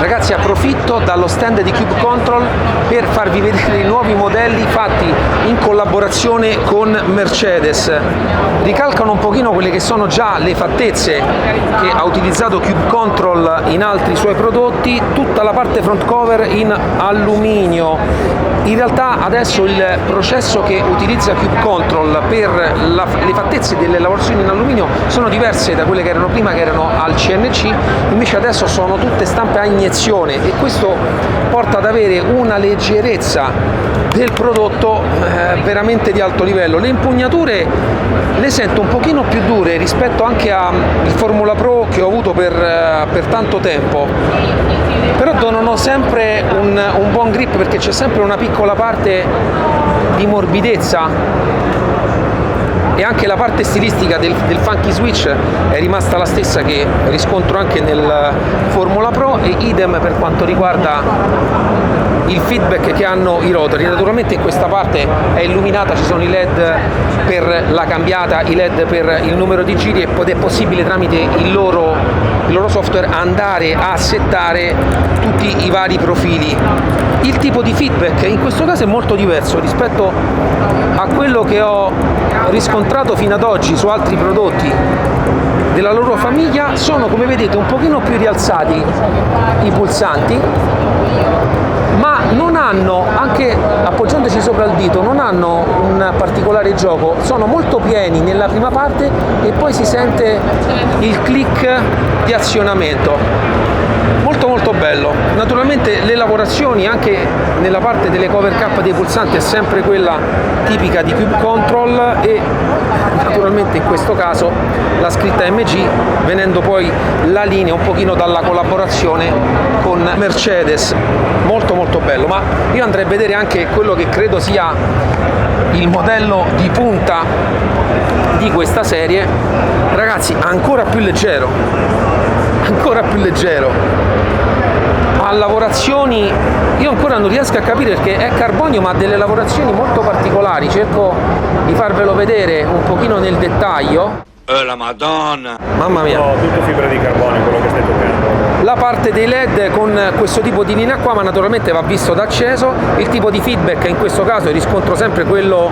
Ragazzi, approfitto dallo stand di Cube Control per farvi vedere i nuovi modelli fatti in collaborazione con Mercedes. Ricalcano un pochino quelle che sono già le fattezze che ha utilizzato Cube Control in altri suoi prodotti, tutta la parte front cover in alluminio. In realtà adesso il processo che utilizza Cube Control per le fattezze delle lavorazioni in alluminio sono diverse da quelle che erano prima, che erano al CNC, invece adesso sono tutte stampe a iniezione e questo porta ad avere una leggerezza del prodotto veramente di alto livello. Le impugnature le sento un pochino più dure rispetto anche al Formula Pro che ho avuto per tanto tempo, però donano sempre un buon grip perché c'è sempre una piccola parte di morbidezza e anche la parte stilistica del funky switch è rimasta la stessa che riscontro anche nel Formula Pro, e idem per quanto riguarda il feedback che hanno i rotori. Naturalmente in questa parte è illuminata, ci sono i LED per la cambiata, i LED per il numero di giri ed è possibile tramite il loro software andare a settare tutti i vari profili. Il tipo di feedback in questo caso è molto diverso rispetto a quello che ho riscontrato fino ad oggi su altri prodotti della loro famiglia. Sono, come vedete, un pochino più rialzati i pulsanti, ma non hanno, anche appoggiandoci sopra il dito, non hanno un particolare gioco, sono molto pieni nella prima parte e poi si sente il click di azionamento. Molto bello. Naturalmente le lavorazioni anche nella parte delle cover cap dei pulsanti è sempre quella tipica di Cube Control e naturalmente in questo caso la scritta MG, venendo poi la linea un pochino dalla collaborazione con Mercedes. Molto bello, ma io andrei a vedere anche quello che credo sia il modello di punta di questa serie. Ragazzi, ancora più leggero, ha lavorazioni, io ancora non riesco a capire perché è carbonio ma ha delle lavorazioni molto particolari, cerco di farvelo vedere un pochino nel dettaglio. La Madonna! Mamma mia! Tutto fibra di carbonio quello che stai toccando. La parte dei LED con questo tipo di linea qua, ma naturalmente va visto da acceso. Il tipo di feedback in questo caso riscontro sempre quello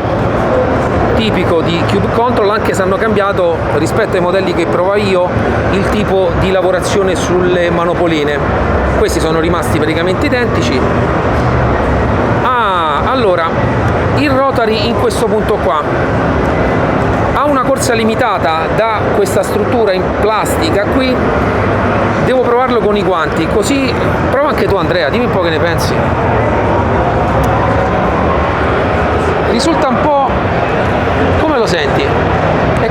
tipico di Cube Control, anche se hanno cambiato rispetto ai modelli che provo io il tipo di lavorazione sulle manopoline. Questi sono rimasti praticamente identici. Allora, il rotary in questo punto qua ha una corsa limitata da questa struttura in plastica qui. Devo provarlo con i guanti, così prova anche tu Andrea, dimmi un po' che ne pensi. Risulta un po', come lo senti? È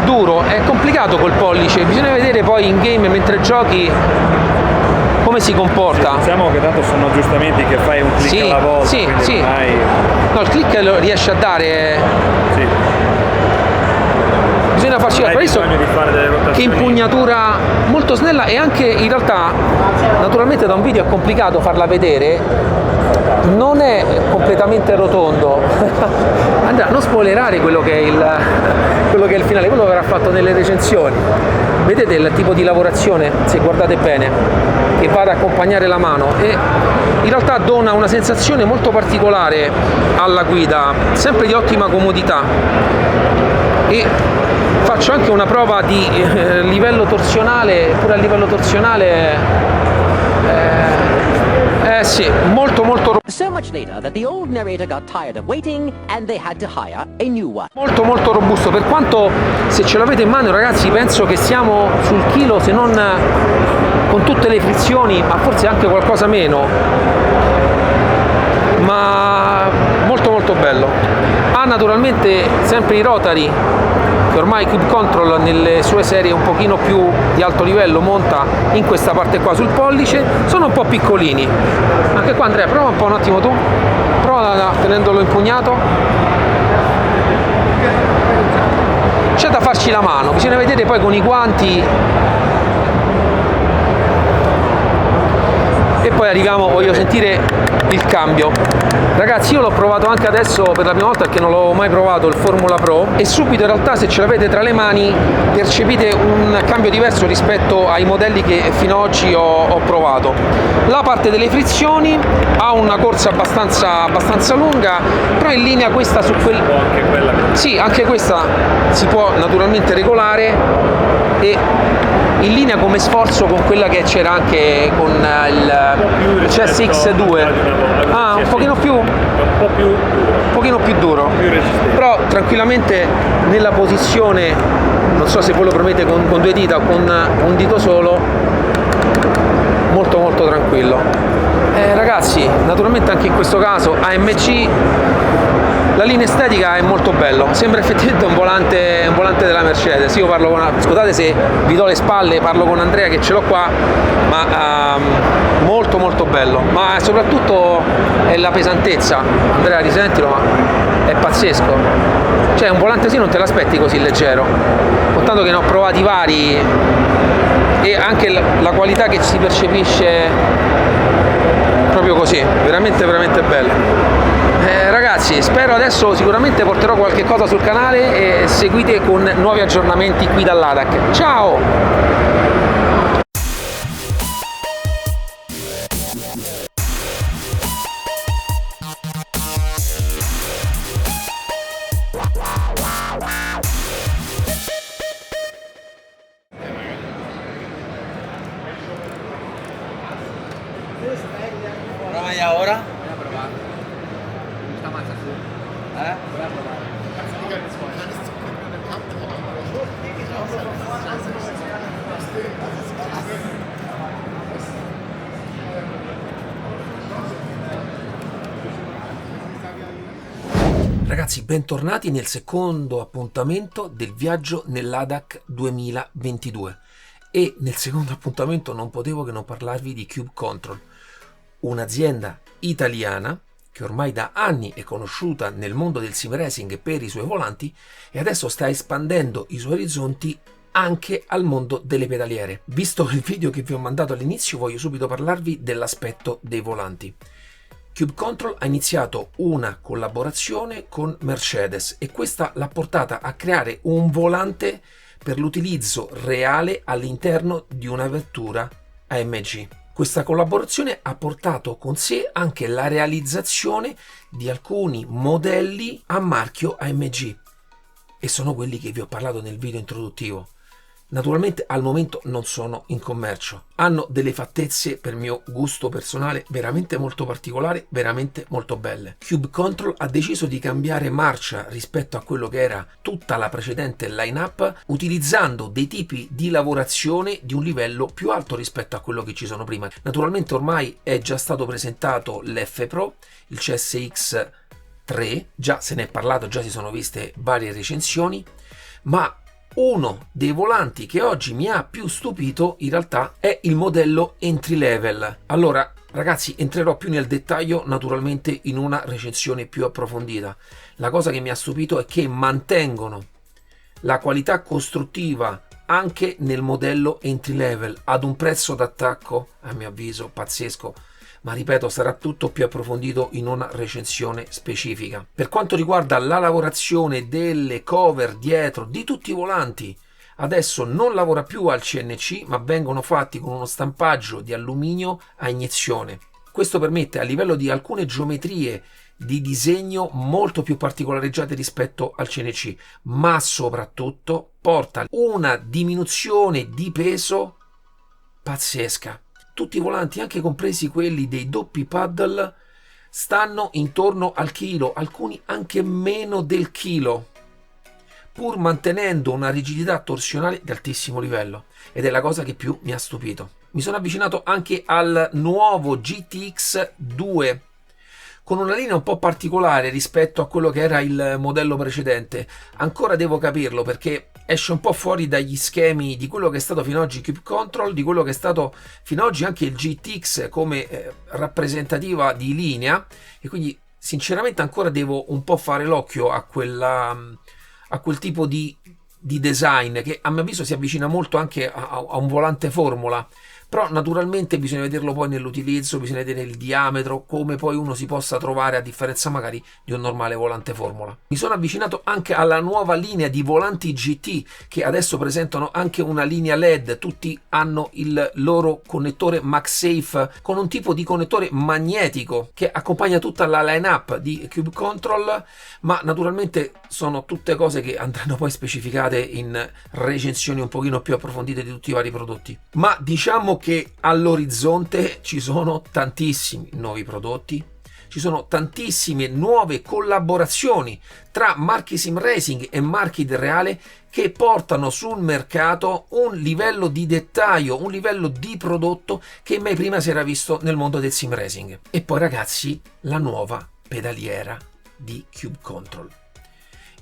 duro, è complicato col pollice, bisogna vedere poi in game mentre giochi come si comporta. Diciamo che tanto sono aggiustamenti che fai un click alla volta. Sì. Ormai... No, il click lo riesce a dare. Sì. Bisogna farci che impugnatura molto snella, e anche in realtà naturalmente da un video è complicato farla vedere, non è completamente rotondo. Andrea, non spoilerare quello che è il finale, quello che avrà fatto nelle recensioni. Vedete il tipo di lavorazione, se guardate bene, che va ad accompagnare la mano, e in realtà dona una sensazione molto particolare alla guida, sempre di ottima comodità. E faccio anche una prova di livello torsionale, pure a livello torsionale sì, molto So much later that the old narrator got tired of waiting and they had to hire a new one. molto robusto, per quanto, se ce l'avete in mano ragazzi, penso che siamo sul chilo, se non con tutte le frizioni, ma forse anche qualcosa meno, ma molto bello. Ha naturalmente sempre i rotary che ormai Cube Control nelle sue serie un pochino più di alto livello monta in questa parte qua sul pollice, sono un po' piccolini. Anche qua Andrea, prova un po' un attimo tu, prova tenendolo impugnato. C'è da farci la mano, bisogna vedere poi con i guanti e poi poi arriviamo, voglio sentire il cambio. Ragazzi, io l'ho provato anche adesso per la prima volta perché non l'ho mai provato il Formula Pro, e subito in realtà, se ce l'avete tra le mani, percepite un cambio diverso rispetto ai modelli che fino ad oggi ho provato. La parte delle frizioni ha una corsa abbastanza lunga, però in linea questa su quel... Anche quella. Sì, anche questa si può naturalmente regolare, e in linea come sforzo con quella che c'era anche con il CSX2. Ah, un pochino più duro, più resistente. però tranquillamente nella posizione, non so se voi lo premete con due dita o con un dito solo, molto tranquillo. Ragazzi, naturalmente anche in questo caso AMG, la linea estetica è molto bella, sembra effettivamente un volante della Mercedes. Io parlo scusate se vi do le spalle, parlo con Andrea che ce l'ho qua, ma molto bello, ma soprattutto è la pesantezza. Andrea, risentilo, ma è pazzesco, cioè un volante così non te l'aspetti così leggero, contanto che ne ho provati vari, e anche la qualità che si percepisce proprio così, veramente bello. Ragazzi, spero adesso sicuramente porterò qualche cosa sul canale, e seguite con nuovi aggiornamenti qui dall'ADAC. Ciao! Provai ahora. Voy a probar. Está más así. Voy a probar. Ragazzi, bentornati nel secondo appuntamento del viaggio nell'ADAC 2022, e nel secondo appuntamento non potevo che non parlarvi di Cube Control, un'azienda italiana che ormai da anni è conosciuta nel mondo del sim racing per i suoi volanti, e adesso sta espandendo i suoi orizzonti anche al mondo delle pedaliere. Visto il video che vi ho mandato all'inizio, voglio subito parlarvi dell'aspetto dei volanti. Cube Control ha iniziato una collaborazione con Mercedes, e questa l'ha portata a creare un volante per l'utilizzo reale all'interno di una vettura AMG. Questa collaborazione ha portato con sé anche la realizzazione di alcuni modelli a marchio AMG, e sono quelli che vi ho parlato nel video introduttivo. Naturalmente al momento non sono in commercio, hanno delle fattezze per mio gusto personale veramente molto particolari, veramente molto belle. Cube Control ha deciso di cambiare marcia rispetto a quello che era tutta la precedente line-up, utilizzando dei tipi di lavorazione di un livello più alto rispetto a quello che ci sono prima. Naturalmente ormai è già stato presentato l'F Pro, il CSX 3, già se ne è parlato, già si sono viste varie recensioni, ma uno dei volanti che oggi mi ha più stupito in realtà è il modello entry level. Allora ragazzi, entrerò più nel dettaglio naturalmente in una recensione più approfondita. La cosa che mi ha stupito è che mantengono la qualità costruttiva anche nel modello entry level ad un prezzo d'attacco a mio avviso pazzesco, ma ripeto, sarà tutto più approfondito in una recensione specifica. Per quanto riguarda la lavorazione delle cover dietro di tutti i volanti, adesso non lavora più al CNC, ma vengono fatti con uno stampaggio di alluminio a iniezione. Questo permette a livello di alcune geometrie di disegno molto più particolareggiate rispetto al CNC, ma soprattutto porta una diminuzione di peso pazzesca. Tutti i volanti, anche compresi quelli dei doppi paddle, stanno intorno al chilo, alcuni anche meno del chilo, pur mantenendo una rigidità torsionale di altissimo livello, ed è la cosa che più mi ha stupito. Mi sono avvicinato anche al nuovo GTX 2, con una linea un po' particolare rispetto a quello che era il modello precedente. Ancora devo capirlo, perché esce un po' fuori dagli schemi di quello che è stato fino ad oggi Cube Control, di quello che è stato fino ad oggi anche il GTX come rappresentativa di linea, e quindi sinceramente ancora devo un po' fare l'occhio a quel tipo di design che a mio avviso si avvicina molto anche a un volante formula, però naturalmente bisogna vederlo poi nell'utilizzo, bisogna vedere il diametro, come poi uno si possa trovare a differenza magari di un normale volante formula. Mi sono avvicinato anche alla nuova linea di volanti GT che adesso presentano anche una linea LED, tutti hanno il loro connettore MagSafe con un tipo di connettore magnetico che accompagna tutta la line-up di Cube Control, ma naturalmente sono tutte cose che andranno poi specificate in recensioni un pochino più approfondite di tutti i vari prodotti. Ma diciamo che all'orizzonte ci sono tantissimi nuovi prodotti, ci sono tantissime nuove collaborazioni tra marchi sim racing e marchi del reale che portano sul mercato un livello di dettaglio, un livello di prodotto che mai prima si era visto nel mondo del sim racing. E poi ragazzi, la nuova pedaliera di Cube Control.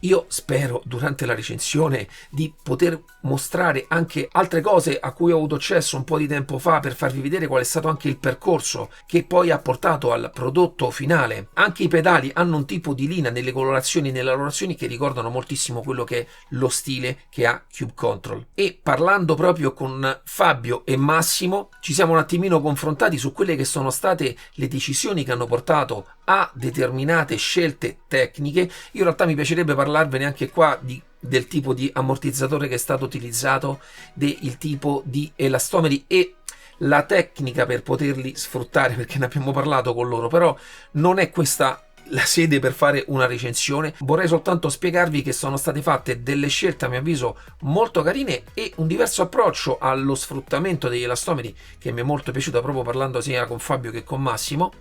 Io spero durante la recensione di poter mostrare anche altre cose a cui ho avuto accesso un po' di tempo fa per farvi vedere qual è stato anche il percorso che poi ha portato al prodotto finale. Anche i pedali hanno un tipo di linea nelle colorazioni e nelle lavorazioni che ricordano moltissimo quello che è lo stile che ha Cube Control. E parlando proprio con Fabio e Massimo ci siamo un attimino confrontati su quelle che sono state le decisioni che hanno portato a determinate scelte tecniche. Io in realtà mi piacerebbe parlarvene anche qua del tipo di ammortizzatore che è stato utilizzato, del tipo di elastomeri e la tecnica per poterli sfruttare, perché ne abbiamo parlato con loro, però non è questa la sede per fare una recensione. Vorrei soltanto spiegarvi che sono state fatte delle scelte a mio avviso molto carine e un diverso approccio allo sfruttamento degli elastomeri che mi è molto piaciuto, proprio parlando sia con Fabio che con Massimo,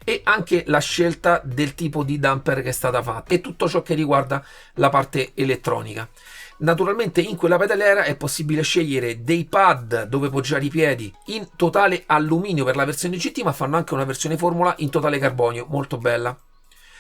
e anche la scelta del tipo di damper che è stata fatta e tutto ciò che riguarda la parte elettronica. Naturalmente in quella pedaliera è possibile scegliere dei pad dove poggiare i piedi in totale alluminio per la versione GT, ma fanno anche una versione formula in totale carbonio, molto bella.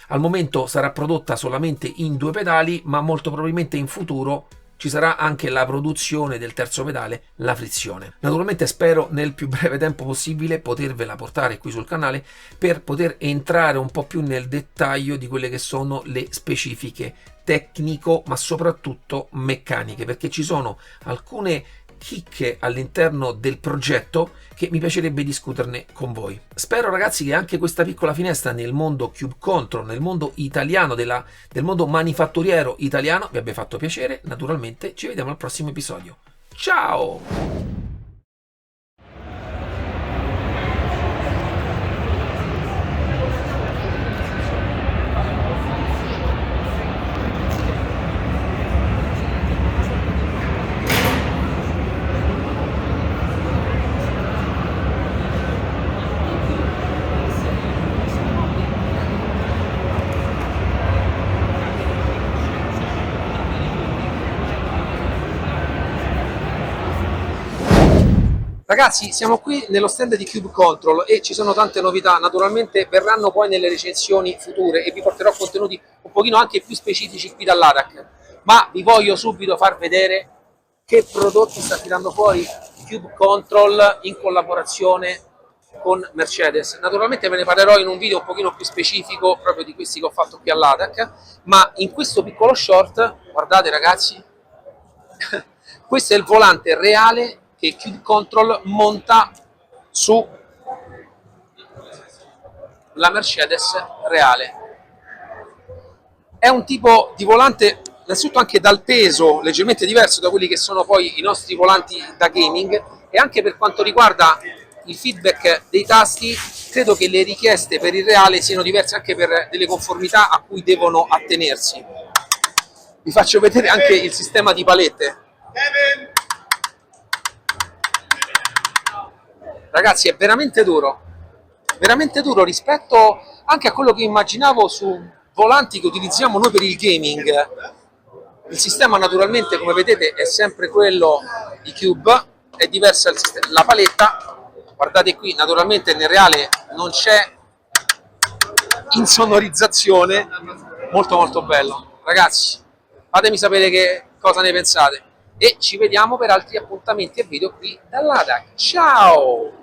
Al momento sarà prodotta solamente in 2 pedali, ma molto probabilmente in futuro ci sarà anche la produzione del terzo pedale, la frizione. Naturalmente spero nel più breve tempo possibile potervela portare qui sul canale per poter entrare un po' più nel dettaglio di quelle che sono le specifiche tecnico ma soprattutto meccaniche, perché ci sono alcune chicche all'interno del progetto che mi piacerebbe discuterne con voi. Spero ragazzi che anche questa piccola finestra nel mondo Cube Control, nel mondo italiano, del mondo manifatturiero italiano vi abbia fatto piacere. Naturalmente ci vediamo al prossimo episodio. Ciao! Ragazzi, siamo qui nello stand di Cube Control e ci sono tante novità, naturalmente verranno poi nelle recensioni future e vi porterò contenuti un pochino anche più specifici qui dall'ADAC, ma vi voglio subito far vedere che prodotti sta tirando fuori Cube Control in collaborazione con Mercedes. Naturalmente ve ne parlerò in un video un pochino più specifico proprio di questi che ho fatto qui all'ADAC, ma in questo piccolo short, guardate ragazzi, questo è il volante reale che Cube Control monta su la Mercedes reale. È un tipo di volante innanzitutto anche dal peso leggermente diverso da quelli che sono poi i nostri volanti da gaming, e anche per quanto riguarda il feedback dei tasti credo che le richieste per il reale siano diverse anche per delle conformità a cui devono attenersi. Vi faccio vedere anche il sistema di palette. Ragazzi, è veramente duro rispetto anche a quello che immaginavo su volanti che utilizziamo noi per il gaming. Il sistema naturalmente, come vedete, è sempre quello di Cube, è diversa la paletta. Guardate qui, naturalmente nel reale non c'è insonorizzazione, molto bello. Ragazzi, fatemi sapere che cosa ne pensate e ci vediamo per altri appuntamenti e video qui dall'ADAC. Ciao!